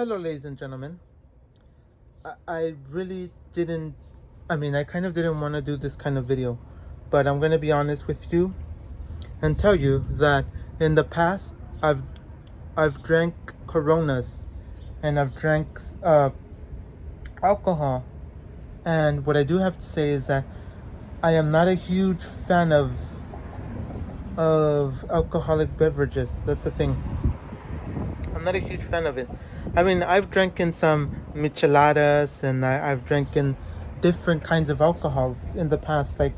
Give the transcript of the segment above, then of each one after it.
Hello, ladies and gentlemen. I really didn't, I kind of didn't want to do this kind of video, but I'm going to be honest with you and tell you that in the past, I've, I've drank Coronas and I've drank alcohol. And what I do have to say is that I am not a huge fan of alcoholic beverages. That's the thing. I'm not a huge fan of it. I've drank in some micheladas and I've drank in different kinds of alcohols in the past. I,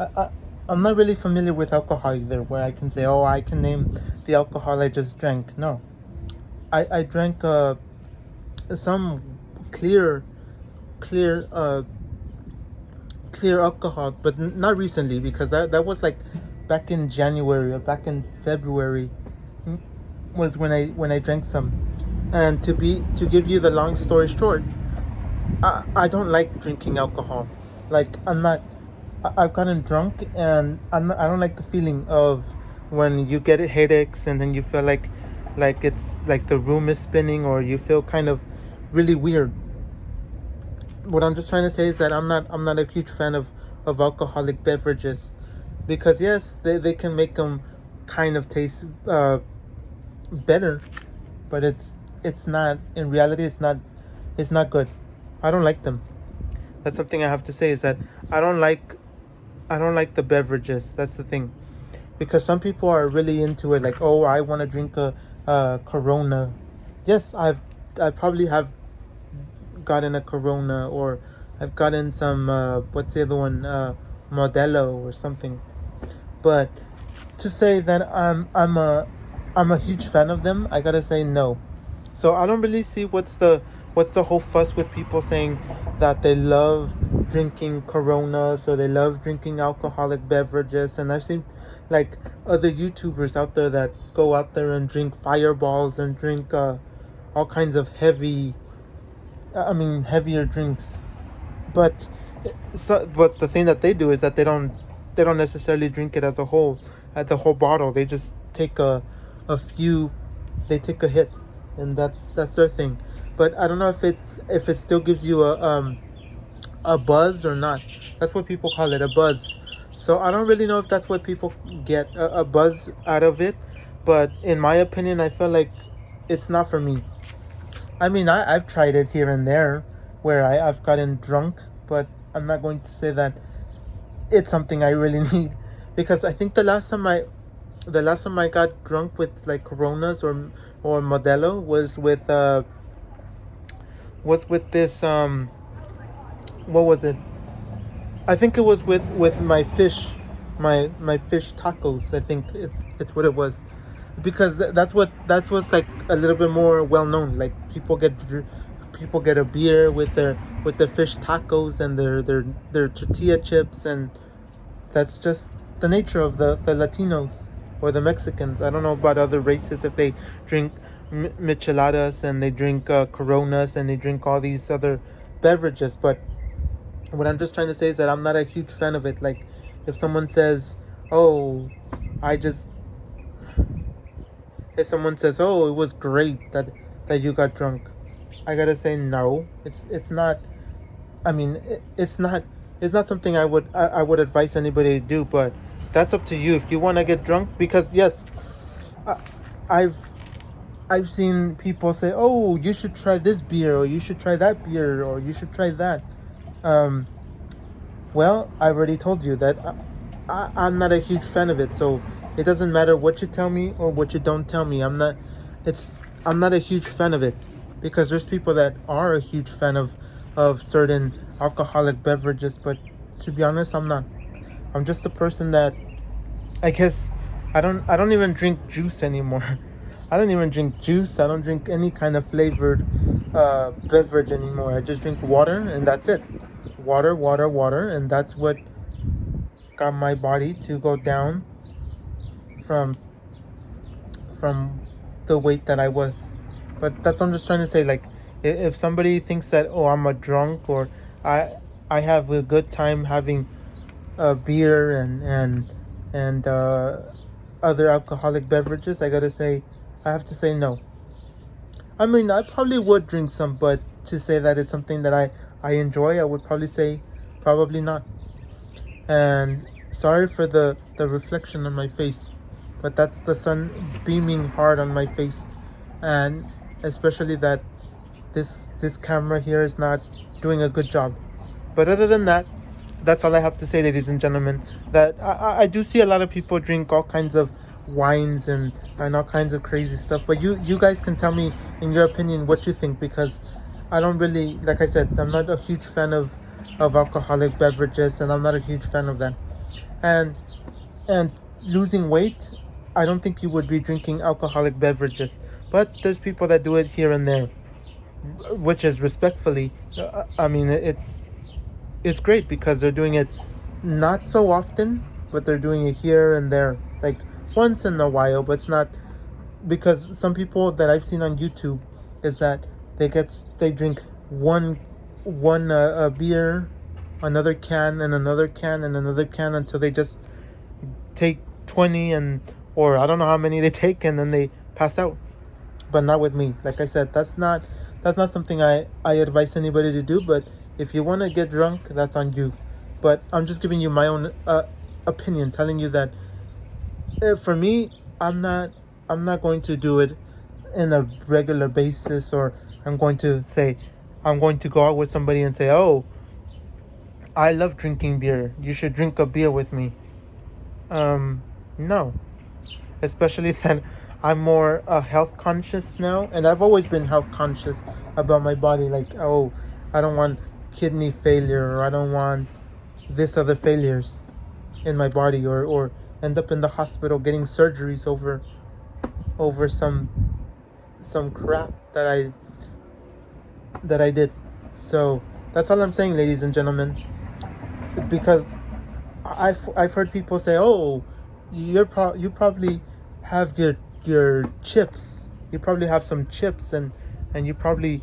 I, I'm not really familiar with alcohol either, where I can say, oh, I can name the alcohol I just drank. No, I drank some clear, clear, clear alcohol, but not recently because that was like back in January or back in February was when I drank some. And to give you the long story short, I don't like drinking alcohol. Like I'm not. I've gotten drunk and I don't like the feeling of when you get headaches and then you feel like it's like the room is spinning or you feel kind of really weird. What I'm just trying to say is that I'm not a huge fan of alcoholic beverages because yes, they can make them kind of taste better, but it's not, in reality it's not good. I don't like them. That's something I have to say is that I don't like I don't like the beverages. That's the thing. Because some people are really into it, like, oh, I want to drink a Corona. Yes, I probably have gotten a Corona, or I've gotten some what's the other one, Modelo or something. But to say that I'm a huge fan of them, I gotta say no. So I don't really see what's the whole fuss with people saying that they love drinking Coronas or they love drinking alcoholic beverages. And I've seen like other YouTubers out there that go out there and drink Fireballs and drink all kinds of heavier drinks. But but the thing that they do is that they don't necessarily drink it as a whole, at the whole bottle. They just take a few, they take a hit, and that's their thing. But I don't know if it still gives you a buzz or not. That's what people call it, a buzz. So I don't really know if that's what people get a buzz out of it. But in my opinion, I feel like it's not for me. I've tried it here and there where I've gotten drunk, but I'm not going to say that it's something I really need because I think the last time I got drunk with like Coronas or Modelo was with this what was it? I think it was with my fish, my fish tacos. I think it's what it was, because that's what's like a little bit more well known. Like people get a beer with their fish tacos and their tortilla chips, and that's just the nature of the Latinos or the Mexicans. I don't know about other races if they drink micheladas and they drink Coronas and they drink all these other beverages, but what I'm just trying to say is that I'm not a huge fan of it. Like, if someone says, "Oh, I just," if someone says, "Oh, it was great that you got drunk," I gotta say no. It's not. It's not something I would advise anybody to do. But that's up to you if you want to get drunk. Because yes, I, I've I've seen people say, "Oh, you should try this beer, or you should try that beer, or you should try that." Um, Well, I already told you that I'm not a huge fan of it, so it doesn't matter what you tell me or what you don't tell me. It's I'm not a huge fan of it because there's people that are a huge fan of certain alcoholic beverages, but to be honest, I'm not. I'm just a person that, I guess, I don't even drink juice anymore. I don't even drink juice. I don't drink any kind of flavored beverage anymore. I just drink water and that's it. Water, water, water, and that's what got my body to go down from from the weight that I was. But that's what I'm just trying to say. Like, if somebody thinks that, oh, I'm a drunk, or I I have a good time having a beer and other alcoholic beverages, I have to say no. I mean, I probably would drink some, but to say that it's something that I enjoy, I would probably say probably not. And sorry for the reflection on my face, but that's the sun beaming hard on my face, and especially that this camera here is not doing a good job. But other than that, that's all I have to say, ladies and gentlemen. That I do see a lot of people drink all kinds of wines and all kinds of crazy stuff. But you guys can tell me in your opinion what you think, because I don't really, like I said, I'm not a huge fan of alcoholic beverages, and I'm not a huge fan of that. And and losing weight, I don't think you would be drinking alcoholic beverages. But there's people that do it here and there, which is respectfully. I mean, it's great because they're doing it not so often, but they're doing it here and there, like once in a while. But it's not, because some people that I've seen on YouTube is that they drink one beer, another can, and another can, and another can, until they just take 20, and or I don't know how many they take, and then they pass out. But not with me. Like I said, that's not something I advise anybody to do. But if you want to get drunk, that's on you. But I'm just giving you my own opinion, telling you that for me, I'm not I'm not going to do it in a regular basis, or I'm going to say I'm going to go out with somebody and say, oh, I love drinking beer, you should drink a beer with me. No, especially that I'm more health conscious now, and I've always been health conscious about my body. Like, oh, I don't want kidney failure, or I don't want this other failures in my body, or end up in the hospital getting surgeries over some crap that I did. So that's all I'm saying, ladies and gentlemen, because I've heard people say, "Oh, you probably have your chips. You probably have some chips, and you probably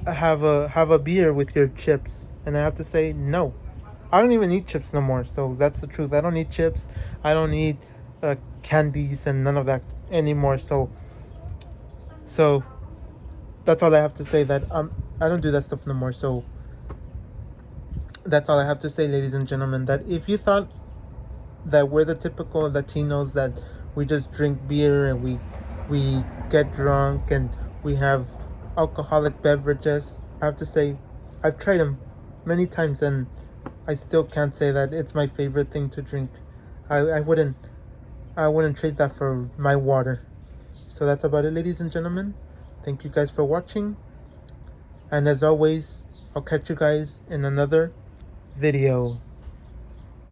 have a beer with your chips." And I have to say, no, I don't even eat chips no more. So that's the truth. I don't eat chips. I don't eat candies and none of that anymore. So that's all I have to say. That I don't do that stuff no more. So that's all I have to say, ladies and gentlemen. That if you thought that we're the typical Latinos, that we just drink beer and we get drunk and we have alcoholic beverages, I have to say I've tried them many times, and I still can't say that it's my favorite thing to drink. I wouldn't trade that for my water. So that's about it, ladies and gentlemen. Thank you guys for watching, and as always, I'll catch you guys in another video.